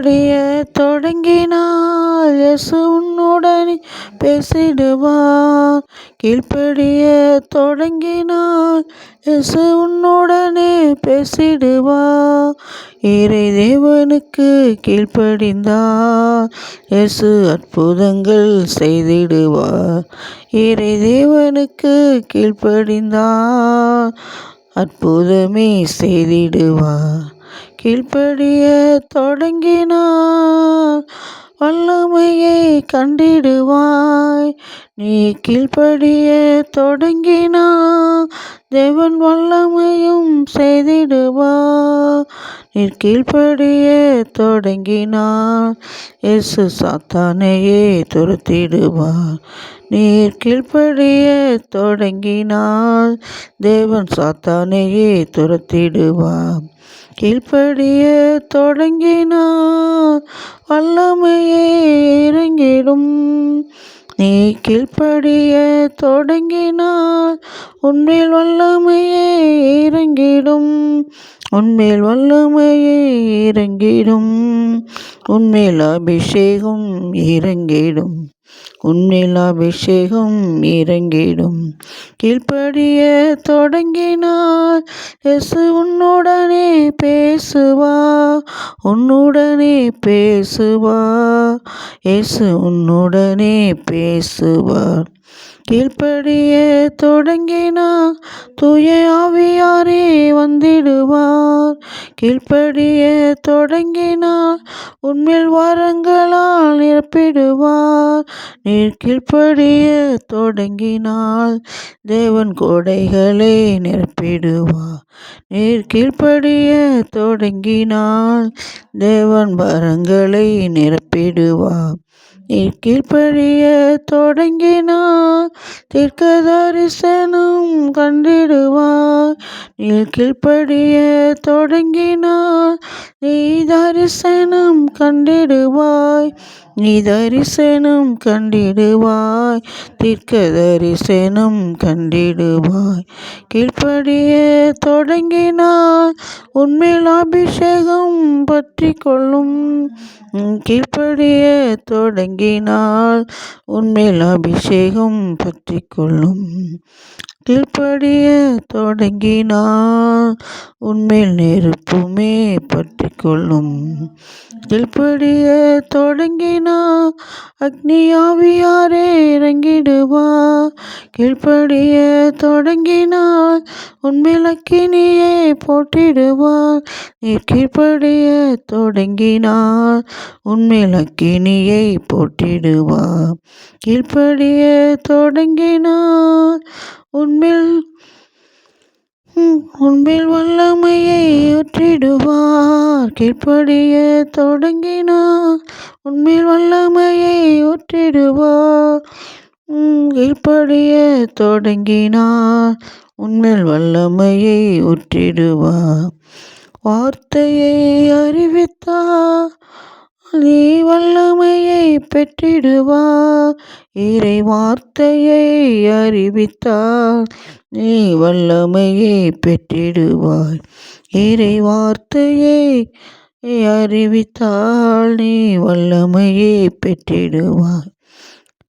படிய தொடங்கினால் இயேசு உன்னுடனே பேசிடுவார். கீழ்ப்படிய தொடங்கினால் இயேசு உன்னுடனே பேசிடுவார். இறை தேவனுக்கு கீழ்ப்படிந்தார் இயேசு அற்புதங்கள் செய்திடுவார். இறை தேவனுக்கு கீழ்ப்படிந்தார் அற்புதமே செய்திடுவார். கீழ்ப்படிய தொடங்கினார் வல்லமையை கண்டிடுவாய். நீ கீழ்ப்படிய தொடங்கினார் தேவன் வல்லமையும் செய்திடுவார். நீ கீழ்ப்படிய தொடங்கினார் இயேசு சாத்தானையே துரத்திடுவார். நீர் கீழ்ப்படிய தொடங்கினால் தேவன் சாத்தானையே துரத்திடுவார். கீழ்ப்படிய தொடங்கினார் வல்லமையே இறங்கிடும். நீ கீழ்ப்படிய தொடங்கினால் உன்மேல் வல்லமையே இறங்கிடும். உன்மேல் வல்லமையே இறங்கிடும். உன்மேல் அபிஷேகம் இறங்கிடும். உன்மேல் அபிஷேகம் இறங்கிடும். கீழ்ப்படிய தொடங்கினால் இயேசு உன்னுடனே பேசுவார். உன்னுடனே பேசுவார். இயேசு உன்னுடனே பேசுவார். கீழ்ப்படிய தொடங்கினார் தூய ஆவியாரே வந்திடுவார். கீழ்ப்படிய தொடங்கினார் உன்மேல் வரங்களால் நிரப்பிடுவார். நீர் கீழ்ப்படிய தொடங்கினால் தேவன் கொடைகளை நிரப்பிடுவார். நீர் கீழ்ப்படிய தொடங்கினால் தேவன் வரங்களை நிரப்பிடுவார். நீர் கீழ்ப்படிய தொடங்கினார் தீர்க்க தரிசனம் கண்டிடுவார். நீர் கீழ்ப்படிய தொடங்கினார் நீ தரிசனம் கண்டிடுவாய். நீ தரிசனம் கண்டிடுவாய். தீர்க்க தரிசனம் கண்டிடுவாய். கீழ்ப்படிய தொடங்கினால் உன்மேல் அபிஷேகம் பற்றி கொள்ளும். கீழ்ப்படிய தொடங்கினால் உன்மேல் அபிஷேகம் பற்றி கொள்ளும். கீழ்ப்படிய தொடங்கினால் உன்மேல் நெருப்புமே பற்றி கொள்ளும். கீழ்ப்படிய தொடங்கினால் அக்னி ஆவியாரே இறங்கிடுவார். கீழ்ப்படிய தொடங்கினால் உன்மேல் அக்கினியை போட்டிடுவார். நீ கீழ்ப்படிய தொடங்கினால் உன்மேல் அக்கினியை போட்டிடுவார். கீழ்ப்படிய தொடங்கினால் உன்மேல் வல்லமையை ஊற்றிடுவார். கீழ்ப்படிய தொடங்கினார் உன்மேல் வல்லமையை ஊற்றிடுவார். கீழ்ப்படிய தொடங்கினார் உன்மேல் வல்லமையை ஊற்றிடுவார். வார்த்தையை அறிவித்தார் நீ வல்லமையை பெற்றிடுவார். இறை வார்த்தையை அறிவித்தார் நீ வல்லமையை பெற்றிடுவாய். இறை வார்த்தையை அறிவித்தால் நீ வல்லமையை பெற்றிடுவாய்.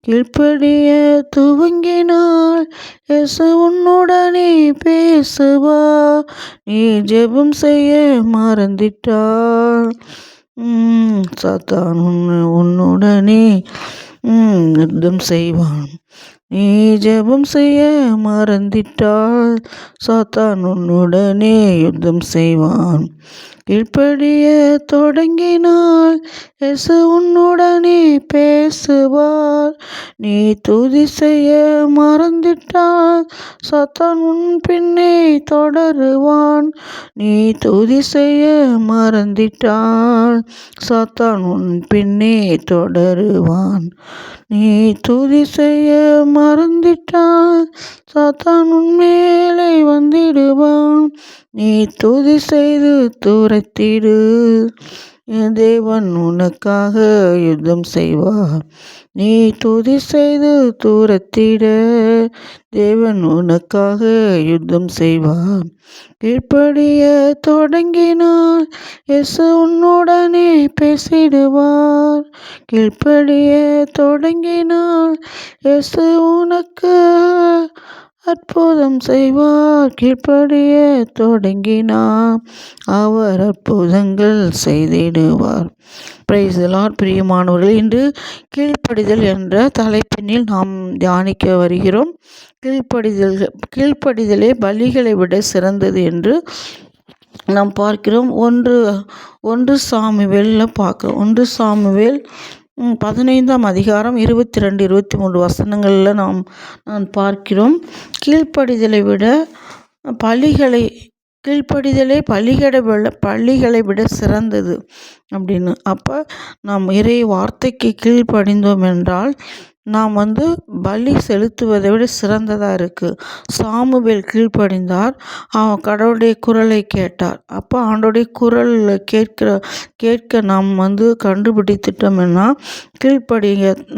கீழ்ப்படிய துவங்கினால் இயேசு உன்னுடனே பேசுவார். நீ ஜெபம் செய்ய மறந்திட்டால் சாத்தான் உன்னுடனே யுத்தம் செய்வான். நீ ஜெபம் செய்ய மறந்திட்டால் சாத்தான் உன்னுடனே யுத்தம் செய்வான். கீழ்ப்படிய தொடங்கினால் இயேசு உன்னுடனே பேசுவார். நீ துதி செய்ய மறந்திட்டால் சாத்தான் உன் பின்னே தொடருவான். நீ துதி செய்ய மறந்திட்டால் சாத்தான் உன் பின்னே தொடருவான். நீ துதி செய்ய மறந்திட்டால் சாத்தான் உன் மேலே வந்திடுவான். நீ துதி செய்து துரத்திடு. என் தேவன் உனக்காக யுத்தம் செய்வார். நீ துதி செய்து தூரத்திட தேவன் உனக்காக யுத்தம் செய்வார். கீழ்ப்படிய தொடங்கினால் இயேசு உன்னுடனே பேசிடுவார். கீழ்ப்படிய தொடங்கினால் இயேசு உனக்கு அற்புதம் செய்வார். கீழ்ப்படிய தொடங்கினார் அவர் அற்புதங்கள் செய்திடுவார். Praise the Lord. பிரியமானவர்களே, இன்று கீழ்ப்படிதல் என்ற தலைப்பினில் நாம் தியானிக்க வருகிறோம். கீழ்ப்படிதலே பலிகளை விட சிறந்தது என்று நாம் பார்க்கிறோம். ஒன்று சாமுவேலில் பார்க்கிறோம். 1 சாமுவேல் 15ஆம் அதிகாரம் 22, 23 வசனங்களில் நான் பார்க்கிறோம். கீழ்ப்படிதலை விட பலிகளை விட சிறந்தது அப்படின்னு. அப்போ நாம் இறை வார்த்தைக்கு கீழ்ப்படிந்தோம் என்றால் நாம் பலி செலுத்துவதை விட சிறந்ததாக இருக்குது. சாமுவேல் கீழ்ப்படிந்தார். அவன் கடவுளுடைய குரலை கேட்டார். அப்போ ஆண்டோடைய குரல் கேட்க நாம் கண்டுபிடித்துட்டோம்னா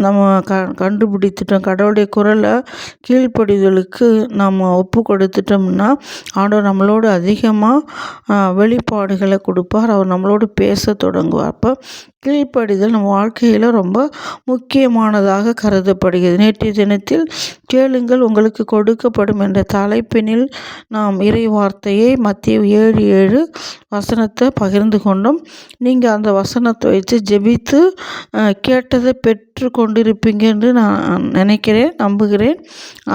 நம்ம கண்டுபிடித்துட்டோம். கடவுளுடைய குரலை கீழ்ப்படிதலுக்கு நம்ம ஒப்பு கொடுத்துட்டோம்னா ஆண்டவர் நம்மளோடு அதிகமாக வெளிப்பாடுகளை கொடுப்பார். அவர் நம்மளோடு பேச தொடங்குவார். அப்போ கீழ்ப்படிதல் நம்ம வாழ்க்கையில் ரொம்ப முக்கியமானதாக கருதப்படுகிறது. நேற்றைய தினத்தில் கேளுங்கள் உங்களுக்கு கொடுக்கப்படும் என்ற தலைப்பினில் நாம் இறை வார்த்தையை மத்தேயு 7:7 வசனத்தை பகிர்ந்து கொண்டோம். நீங்கள் அந்த வசனத்தை வச்சு ஜெபித்து கேட்டதை பெற்று கொண்டிருப்பீங்க என்று நான் நம்புகிறேன்.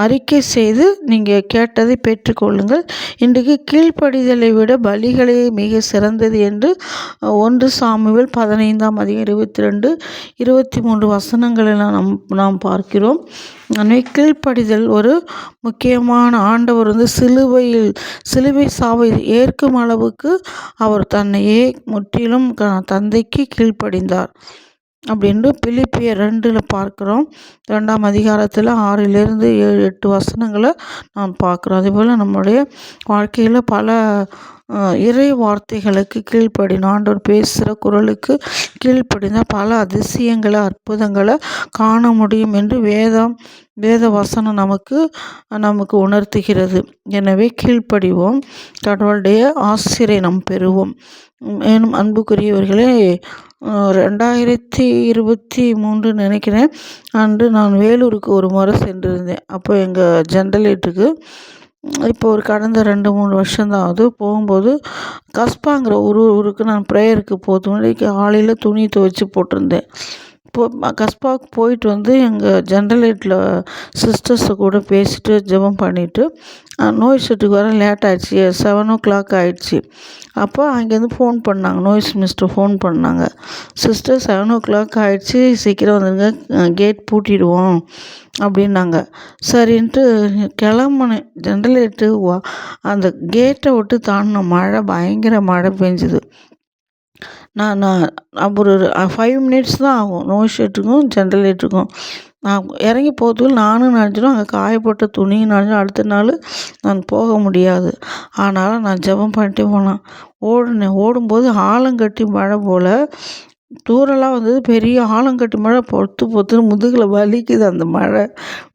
அறிக்கை செய்து நீங்கள் கேட்டதை பெற்றுக்கொள்ளுங்கள். இன்றைக்கு கீழ்ப்படிதலை விட பலிகளே மிக சிறந்தது என்று 1 சாமுவேல் 15ஆம் அதிகாரம் 22, 23 வசனங்களில் நாம் பார்க்கிறோம். கீழ்ப்படிதல் ஒரு முக்கியமான ஆண்டவர் சிலுவை சாவை ஏற்கும் அளவுக்கு அவர் தன்னையே முற்றிலும் தந்தைக்கு கீழ்ப்படிந்தார் அப்படின்னு பிலிப்பியர் 2 பார்க்குறோம். 2ஆம் அதிகாரத்தில் 6 - 7, 8 வசனங்களை நாம் பார்க்குறோம். அதேபோல் நம்முடைய வாழ்க்கையில் பல இறை வார்த்தைகளுக்கு கீழ்ப்படினோம். ஆண்டவர் பேசுகிற குரலுக்கு கீழ்ப்படினால் பல அதிசயங்களை அற்புதங்களை காண முடியும் என்று வேத வசனம் நமக்கு உணர்த்துகிறது. எனவே கீழ்ப்படிவோம். கடவுளுடைய ஆசிரை நாம் பெறுவோம். மேலும் அன்புக்குரியவர்களே, 2023 நினைக்கிறேன் அன்று நான் வேலூருக்கு ஒரு முறை சென்றிருந்தேன். அப்போ எங்கள் ஜென்ரலேட்டுக்கு இப்போ ஒரு கடந்த 2-3 வருஷம்தான் ஆகுது. போகும்போது கஸ்பாங்கிற ஊருக்கு நான் ப்ரேயருக்கு போகிறதுக்கு காலையில் துணி துவைச்சி போட்டிருந்தேன். கஸ்பாவுக்கு போயிட்டு எங்கள் ஜென்ரலேட்டில் சிஸ்டர்ஸை கூட பேசிட்டு ஜெபம் பண்ணிவிட்டு நோய் ஷெட்டுக்கு வர லேட் ஆகிடுச்சி. 7 o'clock ஆகிடுச்சி. அப்போ அங்கேருந்து ஃபோன் பண்ணாங்க. நோய்ஸ் மிஸ்டர் ஃபோன் பண்ணாங்க. சிஸ்டர் 7 o'clock ஆகிடுச்சி, சீக்கிரம் வந்துடுங்க, கேட் பூட்டிடுவோம் அப்படின்னாங்க. சரின்ட்டு கிளம்புனேன். ஜென்ரலேட்டு அந்த கேட்டை விட்டு தாண்டின மழை, பயங்கர மழை பெஞ்சுது. நான் ஒரு 5 minutes தான் ஆகும் நோய் ஷெட்டுக்கும் ஜென்ரலேட்டுக்கும். நான் இறங்கி போகிறதுக்குள்ள நானும் நினச்சிடும், அங்கே காயப்பட்ட துணியும் நினச்சிடும். அடுத்த நாள் நான் போக முடியாது. அதனால் நான் ஜெபம் பண்ணிட்டே போனேன். ஓடும்போது ஆலங்கட்டி மழை போல் தூரலாக வந்தது. பெரிய ஆலங்கட்டி மழை பொத்துன்னு முதுகில் வலிக்குது. அந்த மழை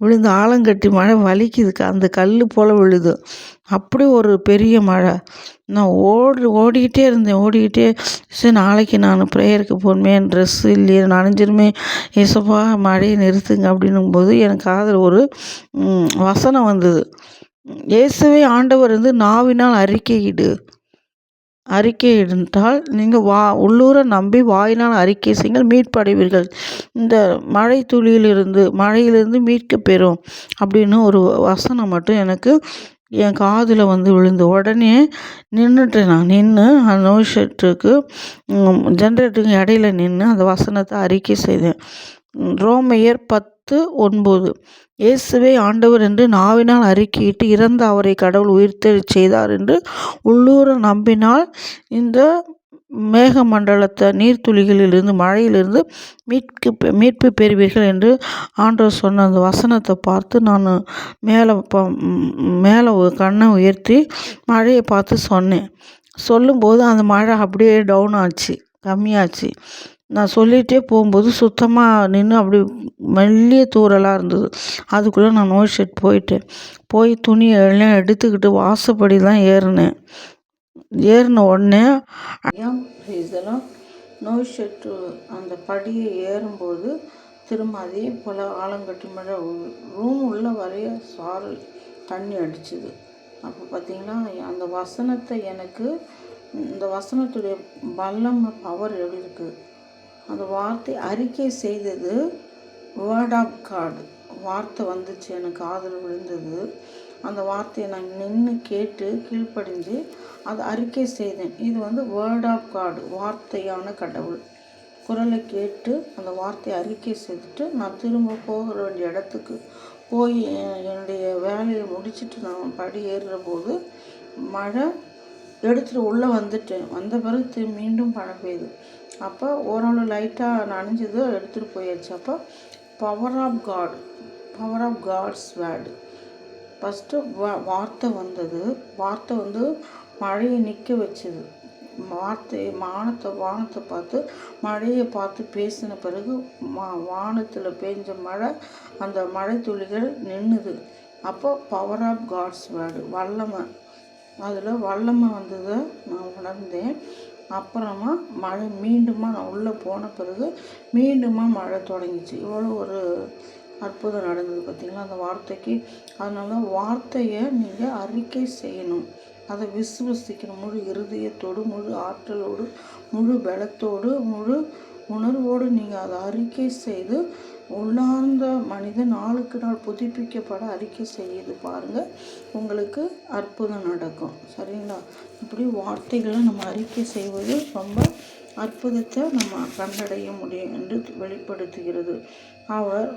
விழுந்து ஆலங்கட்டி மழை வலிக்குது. அந்த கல் போல் விழுது. அப்படி ஒரு பெரிய மழை. நான் ஓடிக்கிட்டே இருந்தேன். சரி, நாளைக்கு நான் ப்ரேயருக்கு போகணுமே, ட்ரெஸ்ஸு இல்லையே, நனைஞ்சிருமே, ஏசப்பா மழையை நிறுத்துங்க அப்படின்னும்போது எனக்கு காதில் ஒரு வசனம் வந்தது. இயேசுவே ஆண்டவர் நாவினால் அறிக்கையிட்டால் நீங்கள் உள்ளூர நம்பி வாயினால் அறிக்கை செய்யுங்கள், மீட்படைவீர்கள். இந்த மழையிலிருந்து மீட்க பெறும் அப்படின்னு ஒரு வசனம் மட்டும் எனக்கு என் காதில் விழுந்து உடனே நின்றுட்டேன். நான் நின்று அந்த நோய் ஷெட்டுக்கு ஜென்ரேட்டருக்கு இடையில நின்று அந்த வசனத்தை அறிக்கை செய்தேன். ரோமையர் 10:9 இயேசுவே ஆண்டவர் என்று நாவினால் அறிக்கையிட்டு இறந்த அவரை கடவுள் உயிர்த்தெழச் செய்தார் என்று உள்ளூர நம்பினால் இந்த மேகமண்டலத்தை நீர்த்துளிகளிலிருந்து மழையிலிருந்து மீட்பு பெறுவீர்கள் என்று ஆண்டவர் சொன்ன அந்த வசனத்தை பார்த்து நான் மேலே கண்ணை உயர்த்தி மழையை பார்த்து சொன்னேன். சொல்லும்போது அந்த மழை அப்படியே டவுன் ஆச்சு. கம்மியாச்சு. நான் சொல்லிகிட்டே போகும்போது சுத்தமாக நின்று அப்படி மெல்லிய தூறலாக இருந்தது. அதுக்குள்ளே நான் நோய் ஷெட் போயிட்டேன். போய் துணியை எல்லாம் எடுத்துக்கிட்டு வாசப்படி தான் ஏறினேன். ஏறின உடனே இதெல்லாம் நோய் ஷெட்டு அந்த படியை ஏறும்போது திரும்ப அதே போல் ஆலங்கட்டி மழை ரூம் உள்ள வரைய சாரல் தண்ணி அடிச்சுது. அப்போ பார்த்திங்கன்னா அந்த வசனத்தை எனக்கு இந்த வசனத்துடைய வல்லமை பவர் எப்படி இருக்குது. அந்த வார்த்தை அறிக்கை செய்தது வேர்ட் ஆஃப் காட். வார்த்தை வந்துச்சு, எனக்கு காதில் விழுந்தது. அந்த வார்த்தையை நான் நின்று கேட்டு கீழ்ப்படிஞ்சு அதை அறிக்கை செய்தேன். இது வேர்ட் ஆஃப் காட், வார்த்தையான கடவுள். குரலை கேட்டு அந்த வார்த்தையை அறிக்கை செய்துட்டு நான் திரும்ப போகிற வேண்டிய இடத்துக்கு போய் என்னுடைய வேலையை முடிச்சுட்டு நான் படி ஏறுற போது மழை எடுத்துகிட்டு உள்ளே வந்துட்டேன். வந்த பிறகு மீண்டும் மழை பெய்யுது. அப்போ ஓரளவு லைட்டாக நனைஞ்சது, எடுத்துகிட்டு போயாச்சு. அப்போ power of God, power of God's word. First வார்த்தை வந்தது. வார்த்தை மழையை நிற்க வச்சுது. வானத்தை பார்த்து மழையை பார்த்து பேசின பிறகு வானத்தில் பெஞ்ச மழை, அந்த மழை துளிகள் நின்றுது. அப்போ பவர் ஆஃப் காட்ஸ் வேர்டு, வல்லமை. அதில் வல்லமை வந்ததை நான் உணர்ந்தேன். அப்புறமா மழை மீண்டுமா நான் உள்ளே போன பிறகு மீண்டுமா மழை தொடங்கிச்சு. இவ்வளோ ஒரு அற்புதம் நடந்தது பார்த்திங்களா அந்த வார்த்தைக்கு. அதனால வார்த்தையை நீங்கள் அறிக்கை செய்யணும், அதை விசுவசிக்கணும். முழு இருதயத்தோடு, முழு ஆற்றலோடு, முழு பலத்தோடு, முழு உணர்வோடு நீங்கள் அதை அறிக்கை செய்து உள்ளார்ந்த மனிதன் நாளுக்கு நாள் புதுப்பிக்கப்பட அறிக்கை செய்து பாருங்கள், உங்களுக்கு அற்புதம் நடக்கும். சரிங்களா? இப்படி வார்த்தைகளை நம்ம அறிக்கை செய்வது ரொம்ப அற்புதத்தை நம்ம கண்டடைய முடியும் என்று வெளிப்படுத்துகிறது. அவர்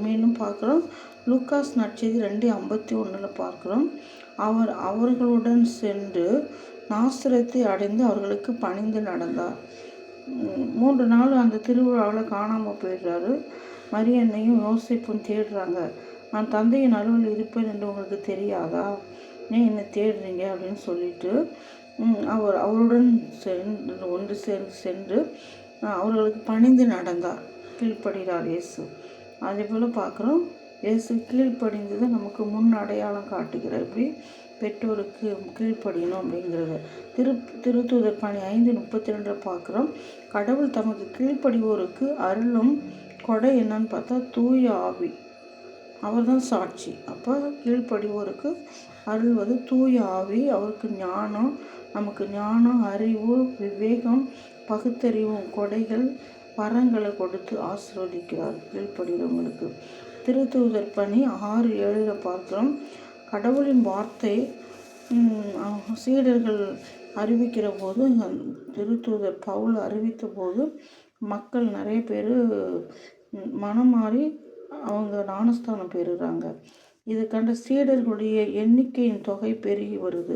மீண்டும் பார்க்குறோம். லூக்காஸ் நற்செய்தி 2:51 பார்க்குறோம். அவர் அவர்களுடன் சென்று நாசரேத்தை அடைந்து அவர்களுக்கு பணிந்து நடந்தார். 3 நாள் அந்த திருவிழாவில் காணாமல் போயிடுறாரு. மரியன்னையும் யோசிப்பும் தேடுறாங்க. நான் தந்தையின் அலுவலில் இருப்பேன் என்று உங்களுக்கு தெரியாதா? ஏன் என்னை தேடுறீங்க அப்படின்னு சொல்லிட்டு அவருடன் ஒன்று சென்று அவர்களுக்கு பணிந்து நடந்தார், கீழ்ப்படுகிறார் இயேசு. அதே போல் பார்க்குறோம், இயேசு கீழ்ப்படிந்ததை நமக்கு முன் அடையாளம் காட்டுகிறார். இப்படி பெற்றோருக்கு கீழ்ப்படியணும் அப்படிங்கிறது. திருத்தூதர் பணி 5:32 பார்க்குறோம். கடவுள் தமக்கு கீழ்ப்படிவோருக்கு அருளும் கொடை என்னன்னு பார்த்தா தூய ஆவி. அவர் தான் சாட்சி. அப்போ கீழ்ப்படிவோருக்கு அருள்வது தூய ஆவி. அவருக்கு ஞானம், நமக்கு ஞானம், அறிவு, விவேகம், பகுத்தறிவும் கொடைகள், வரங்களை கொடுத்து ஆசீர்வதிக்கிறார் கீழ்ப்படுகிறவங்களுக்கு. திருத்தூதர் பணி 6:7 பார்க்கிறோம். கடவுளின் வார்த்தை சீடர்கள் அறிவிக்கிற போது, திருத்தூதர் பவுல் அறிவித்த போது மக்கள் நிறைய பேர் மனம் மாறி அவங்க ஞானஸ்தானம் பெறுகிறாங்க. இது கண்ட சீடர்களுடைய எண்ணிக்கையின் தொகை பெருகி வருது.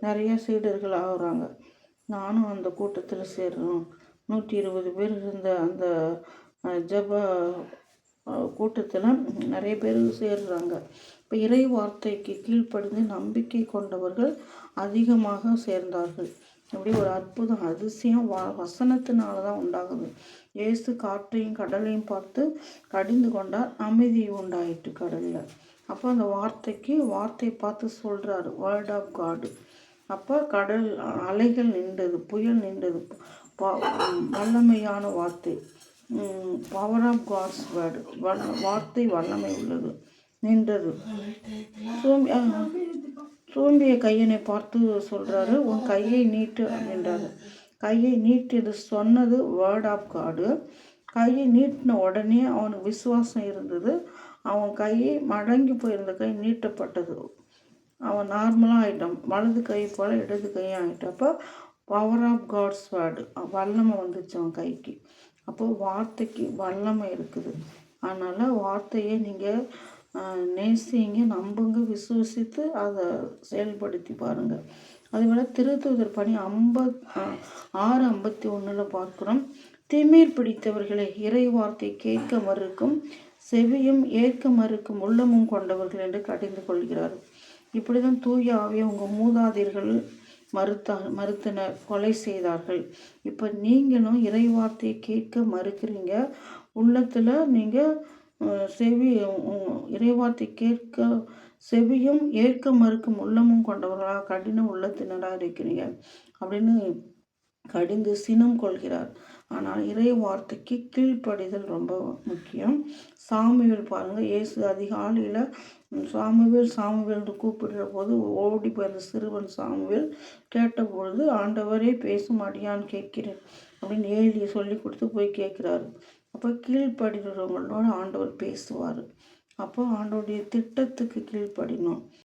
நிறைய சீடர்கள் ஆகுறாங்க. நானும் அந்த கூட்டத்தில் சேரணும். 120 பேர் இருந்த அந்த ஜப கூட்டத்தில் நிறைய பேர் சேர்றாங்க. இப்போ இறை வார்த்தைக்கு கீழ்ப்படிந்து நம்பிக்கை கொண்டவர்கள் அதிகமாக சேர்ந்தார்கள். இப்படி ஒரு அற்புதம், அதிசயம் வசனத்தினால தான் உண்டாகுது. இயேசு காற்றையும் கடலையும் பார்த்து கடிந்து கொண்டார், அமைதி உண்டாயிட்டு கடலில். அப்போ அந்த வார்த்தை பார்த்து சொல்கிறாரு, வேர்ட் ஆஃப் காடு. அப்போ கடல் அலைகள் நின்றது, புயல் நின்றது. வல்லமையான வார்த்தை, பவர் ஆஃப் காட்ஸ் வேர்டு, வார்த்தை வல்லமை உள்ளது, நின்றது. சோம்பிய கையனை பார்த்து சொல்கிறாரு, உன் கையை நீட்டு அப்படின்றாரு. கையை நீட்டியது சொன்னது வேர்ட் ஆஃப் காடு. கையை நீட்டின உடனே அவனுக்கு விசுவாசம் இருந்தது. அவன் கையை மடங்கி போயிருந்த கை நீட்டப்பட்டது. அவன் நார்மலாக ஆகிட்டான். வலது கை போல் இடது கையும் ஆகிட்டான். அப்போ பவர் ஆஃப் காட்ஸ் வேர்டு, வல்லமை வந்துச்சு அவன் கைக்கு. அப்போது வார்த்தைக்கு வல்லமை இருக்குது. அதனால் வார்த்தையை நீங்கள் நேசிங்க, நம்புங்க, விசுவசித்து அதை செயல்படுத்தி பாருங்கள். அதுபோல் திருத்தூதர் பணி 6:51 பார்க்குறோம். திமிர் பிடித்தவர்களை, இறை வார்த்தை கேட்க மறுக்கும் செவியும் ஏற்க மறுக்கும் உள்ளமும் கொண்டவர்கள் என்று கடிந்து கொள்கிறார். இப்படி தான் தூய ஆவியை உங்கள் மூதாதையர்கள் மறுத்தனர், கொலை செய்தார்கள். இப்போ நீங்களும் இறைவார்த்தையை கேட்க மறுக்கிறீங்க. உள்ளத்தில் நீங்கள் இறைவார்த்தை கேட்க செவியும் ஏற்க மறுக்கும் உள்ளமும் கொண்டவர்களாக கடின உள்ளத்தினராக இருக்கிறீங்க அப்படின்னு கடிந்து சினம் கொள்கிறார். ஆனால் இறை வார்த்தைக்கு கீழ்ப்படிதல் ரொம்ப முக்கியம். சாமுவேல் பாருங்க, இயேசு அதிகாலையில் சாமுவேல் கூப்பிடுற போது ஓடி போயிருந்த சிறுவன் சாமுவேல் கேட்டபொழுது, ஆண்டவரே பேசும் அடியான் கேட்கிறேன் அப்படின்னு ஏலியை சொல்லி கொடுத்து போய் கேட்குறாரு. அப்போ கீழ்ப்படுகிறவங்களோட ஆண்டவர் பேசுவார். அப்போ ஆண்டவருடைய திட்டத்துக்கு கீழ்ப்படினோம்.